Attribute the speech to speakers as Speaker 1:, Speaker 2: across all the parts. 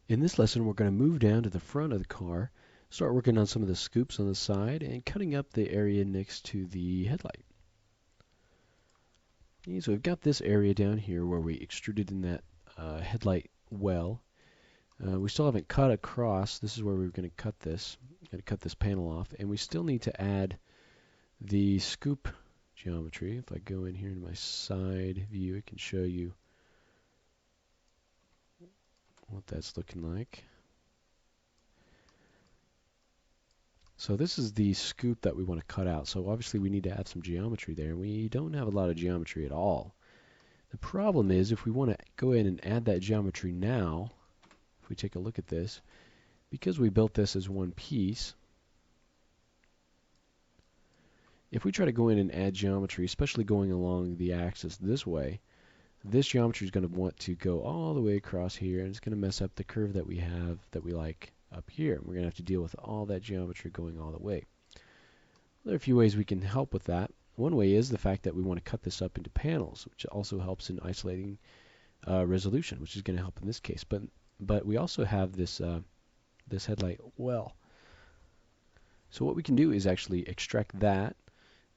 Speaker 1: In this lesson, we're going to move down to the front of the car, start working on some of the scoops on the side, and cutting up the area next to the headlight. Okay, so we've got this area down here where we extruded in that headlight well. We still haven't cut across. This is where we're going to cut this. Going to cut this panel off, and we still need to add the scoop geometry. If I go in here in my side view, it can show you what that's looking like. So this is the scoop that we want to cut out. So obviously we need to add some geometry there. We don't have a lot of geometry at all. The problem is if we want to go in and add that geometry now, if we take a look at this, because we built this as one piece, if we try to go in and add geometry, especially going along the axis this way, this geometry is going to want to go all the way across here, and it's going to mess up the curve that we have that we like up here. We're going to have to deal with all that geometry going all the way. There are a few ways we can help with that. One way is the fact that we want to cut this up into panels, which also helps in isolating resolution, which is going to help in this case. But we also have this this headlight well. So what we can do is actually extract that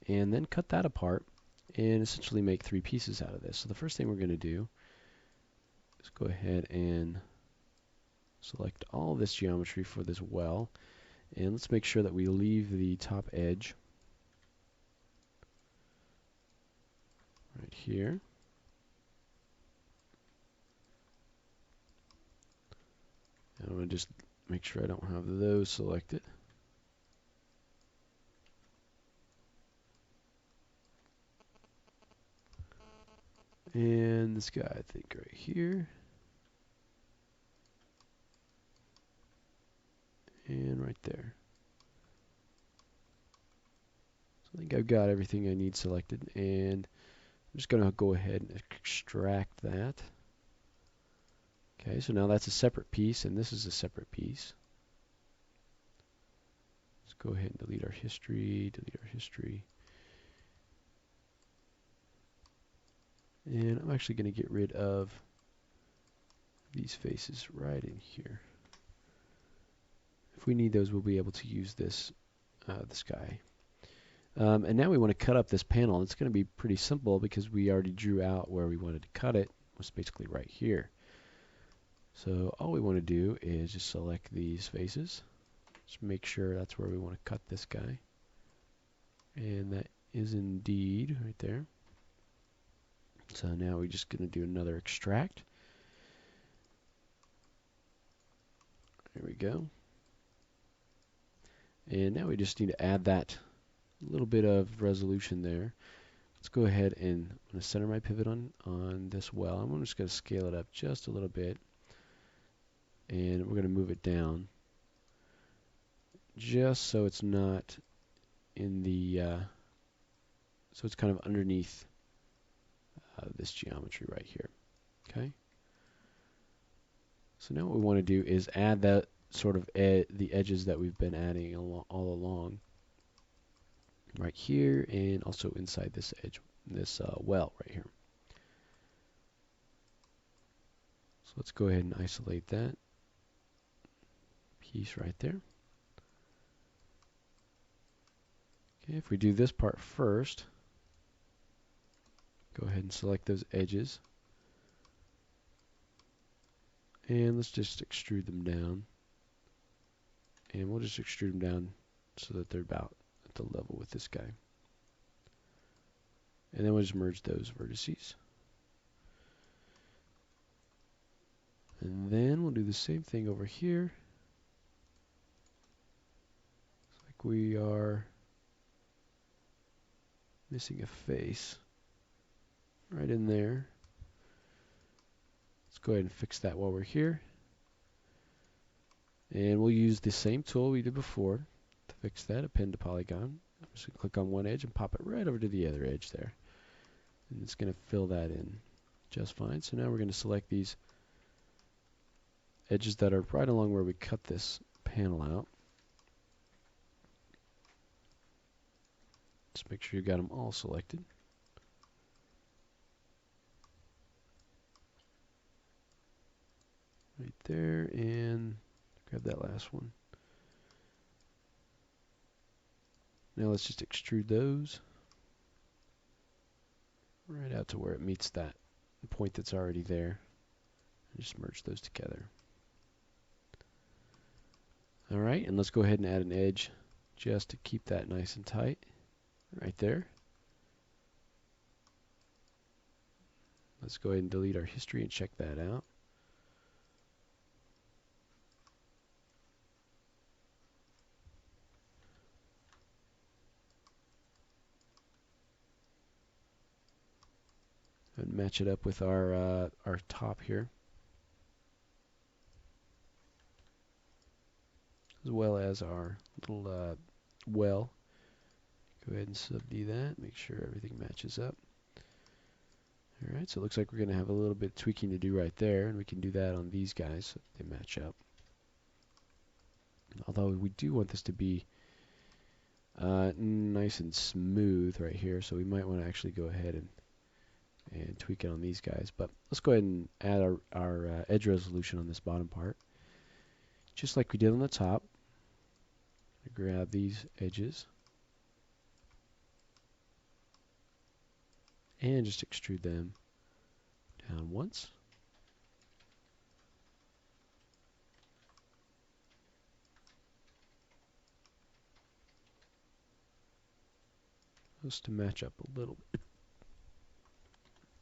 Speaker 1: and then cut that apart and essentially make three pieces out of this. So the first thing we're going to do is go ahead and select all this geometry for this well, and let's make sure that we leave the top edge right here. And I'm going to just make sure I don't have those selected. And this guy, I think, right here. And right there. So I think I've got everything I need selected, and I'm just going to go ahead and extract that. Okay, so now that's a separate piece, and this is a separate piece. Let's go ahead and delete our history, And I'm actually going to get rid of these faces right in here. If we need those, we'll be able to use this guy. And now we want to cut up this panel. It's going to be pretty simple because we already drew out where we wanted to cut it. It was basically right here. So all we want to do is just select these faces. Just make sure that's where we want to cut this guy. And that is indeed right there. So now we're just going to do another extract. There we go. And now we just need to add that little bit of resolution there. Let's go ahead and I'm going to center my pivot on this well. I'm just going to scale it up just a little bit. And we're going to move it down just so it's not in the, so it's kind of underneath this geometry right here. Okay. So now what we want to do is add that sort of the edges that we've been adding all along right here, and also inside this edge, this well right here. So let's go ahead and isolate that piece right there. Okay, if we do this part first, go ahead and select those edges, and let's just extrude them down, and we'll just extrude them down so that they're about at the level with this guy. And then we'll just merge those vertices. And then we'll do the same thing over here. It's like we are missing a face right in there. Let's go ahead and fix that while we're here. And we'll use the same tool we did before to fix that, append to polygon. I'm just going to click on one edge and pop it right over to the other edge there. And it's going to fill that in just fine. So now we're going to select these edges that are right along where we cut this panel out. Just make sure you got them all selected. right there, and grab that last one. Now let's just extrude those right out to where it meets that point that's already there. Just merge those together. Alright, and let's go ahead and add an edge just to keep that nice and tight right there. Let's go ahead and delete our history and check that out. And match it up with our top here, as well as our little well. Go ahead and subdue that, make sure everything matches up. Alright, so it looks like we're going to have a little bit of tweaking to do right there, and we can do that on these guys so they match up. Although we do want this to be nice and smooth right here, so we might want to actually go ahead and tweak it on these guys. But let's go ahead and add our edge resolution on this bottom part. Just like we did on the top, grab these edges and just extrude them down once. Just to match up a little bit.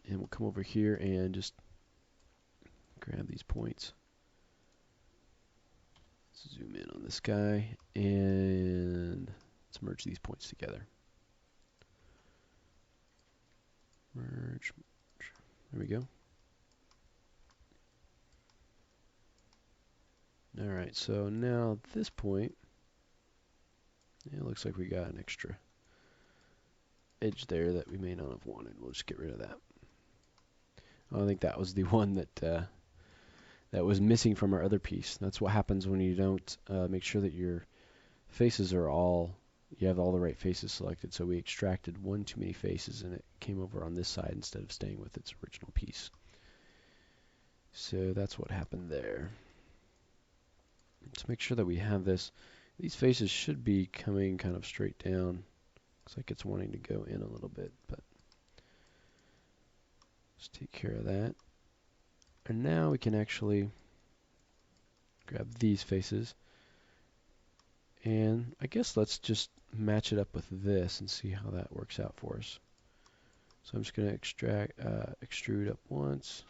Speaker 1: And we'll come over here and just grab these points. Zoom in on this guy and let's merge these points together. Merge, merge. There we go. Alright, so now at this point, it looks like we got an extra edge there that we may not have wanted. We'll just get rid of that. I think that was the one that that was missing from our other piece. That's what happens when you don't make sure that your faces are you have all the right faces selected. So we extracted one too many faces and it came over on this side instead of staying with its original piece. So that's what happened there. Let's make sure that we have this. These faces should be coming kind of straight down. Looks like it's wanting to go in a little bit, but let's take care of that. And now we can actually grab these faces. And I guess let's just match it up with this and see how that works out for us. So I'm just going to extrude up once.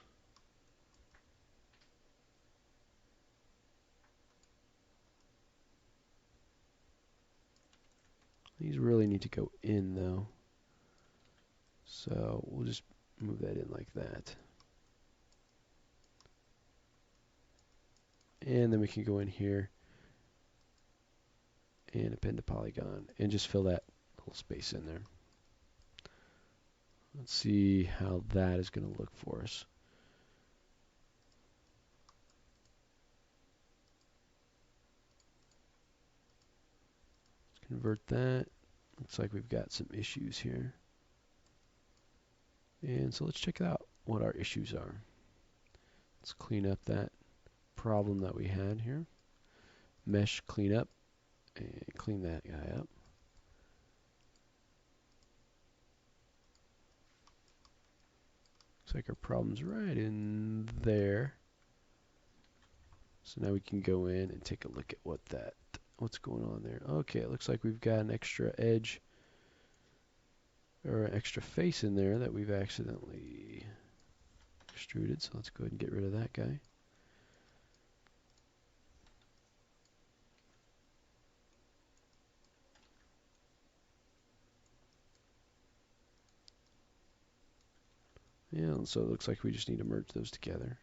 Speaker 1: These really need to go in though. So we'll just move that in like that. And then we can go in here and append a polygon and just fill that little space in there. Let's see how that is going to look for us. Let's convert that. Looks like we've got some issues here. And so let's check out what our issues are. Let's clean up that problem that we had here. Mesh cleanup and clean that guy up. Looks like our problem's right in there. So now we can go in and take a look at what's going on there. Okay, it looks like we've got an extra edge or an extra face in there that we've accidentally extruded. So let's go ahead and get rid of that guy. Yeah, so it looks like we just need to merge those together.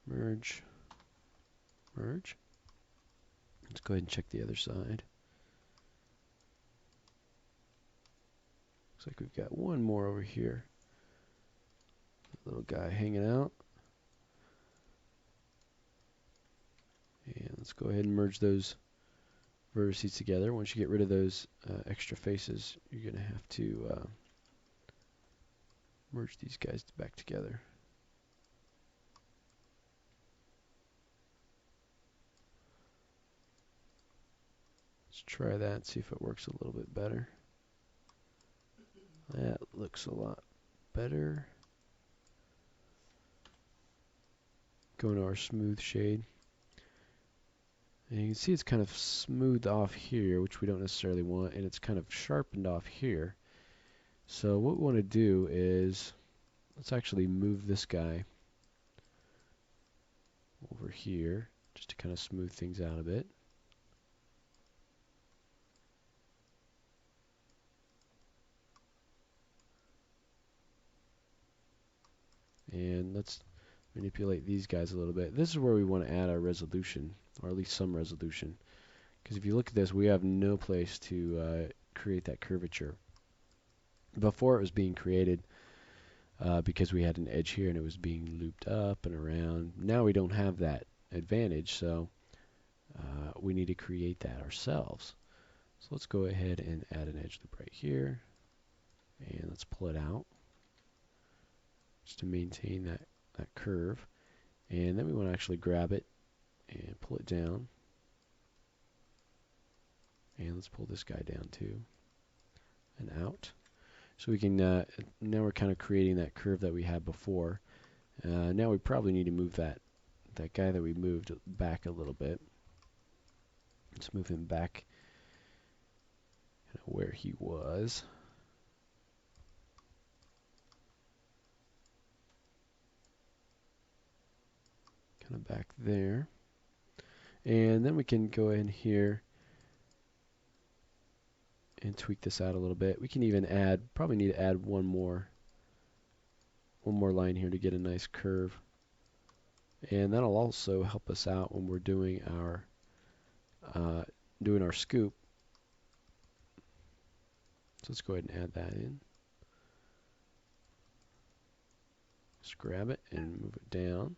Speaker 1: Merge, merge. Let's go ahead and check the other side. Looks like we've got one more over here. Little guy hanging out. And let's go ahead and merge those vertices together. Once you get rid of those extra faces, you're going to have to merge these guys back together. Let's try that and see if it works a little bit better. That looks a lot better. Go into our smooth shade. And you can see it's kind of smoothed off here, which we don't necessarily want, and it's kind of sharpened off here. So what we want to do is, let's actually move this guy over here, just to kind of smooth things out a bit. And let's manipulate these guys a little bit. This is where we want to add our resolution, or at least some resolution. Because if you look at this, we have no place to create that curvature. Before it was being created because we had an edge here and it was being looped up and around. Now we don't have that advantage, so we need to create that ourselves. So let's go ahead and add an edge loop right here, and let's pull it out just to maintain that curve. And then we want to actually grab it and pull it down. And let's pull this guy down too and out. So we can, now we're kind of creating that curve that we had before. Now we probably need to move that guy that we moved back a little bit. Let's move him back where he was. Kind of back there. And then we can go in here and tweak this out a little bit. We can even add, probably need to add one more line here to get a nice curve. And that'll also help us out when we're doing our scoop. So let's go ahead and add that in. Just grab it and move it down.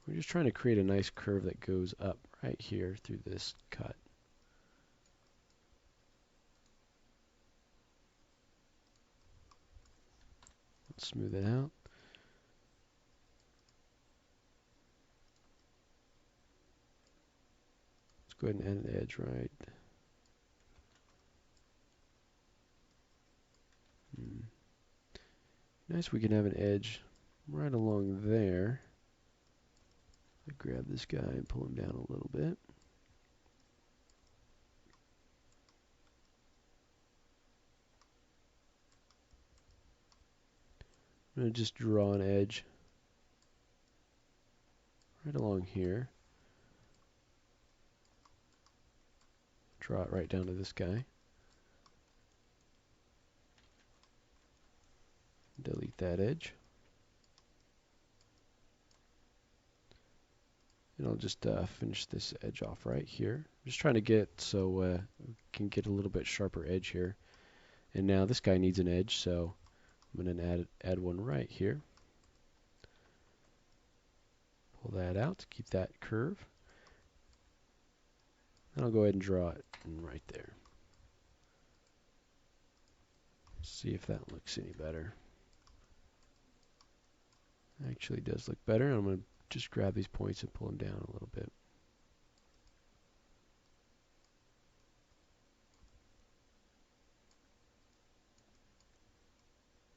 Speaker 1: We're just trying to create a nice curve that goes up right here through this cut. Let's smooth it out. Let's go ahead and add an edge right. Nice, we can have an edge right along there. I grab this guy and pull him down a little bit. I'm going to just draw an edge right along here. Draw it right down to this guy. Delete that edge. And I'll just finish this edge off right here. Just trying to get so we can get a little bit sharper edge here. And now this guy needs an edge, so I'm going to add one right here. Pull that out to keep that curve. And I'll go ahead and draw it right there. See if that looks any better. Actually does look better. I'm going to just grab these points and pull them down a little bit.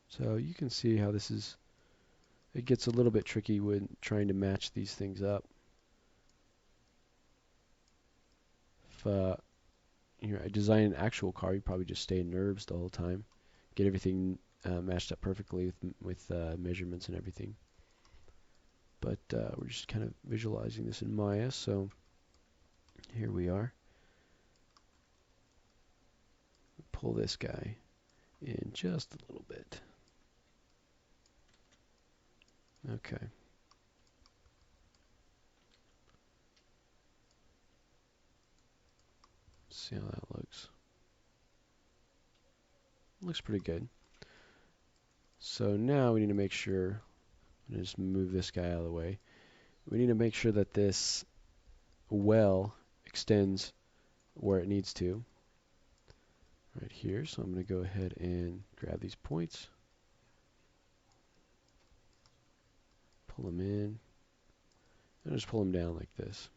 Speaker 1: So you can see how it gets a little bit tricky when trying to match these things up. If I design an actual car, you probably just stay in nerves the whole time, get everything matched up perfectly with measurements and everything. But we're just kind of visualizing this in Maya, so here we are. Pull this guy in just a little bit. Okay. Let's see how that looks. Looks pretty good. So now we need to make sure, I'm going to just move this guy out of the way. We need to make sure that this well extends where it needs to. Right here, so I'm going to go ahead and grab these points, pull them in, and just pull them down like this.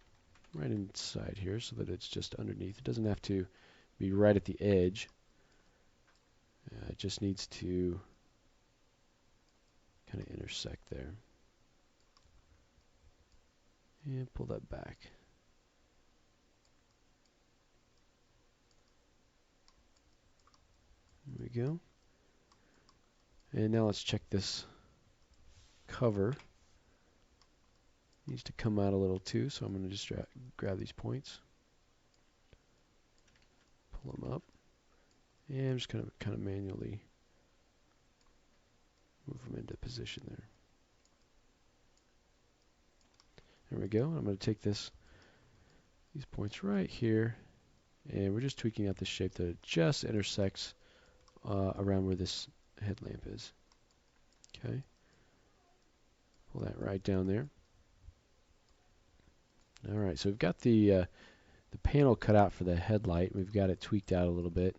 Speaker 1: right inside here so that it's just underneath. It doesn't have to be right at the edge. It just needs to kind of intersect there. And pull that back. There we go. And now let's check this cover. Needs to come out a little too, so I'm going to just grab these points, pull them up, and I'm just going to kind of manually move them into position there. There we go. I'm going to take these points right here, and we're just tweaking out the shape that it just intersects around where this headlamp is. Okay. Pull that right down there. All right, so we've got the panel cut out for the headlight. We've got it tweaked out a little bit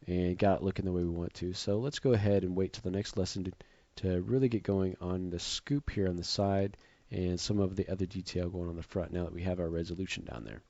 Speaker 1: and got it looking the way we want to. So let's go ahead and wait till the next lesson to really get going on the scoop here on the side and some of the other detail going on the front now that we have our resolution down there.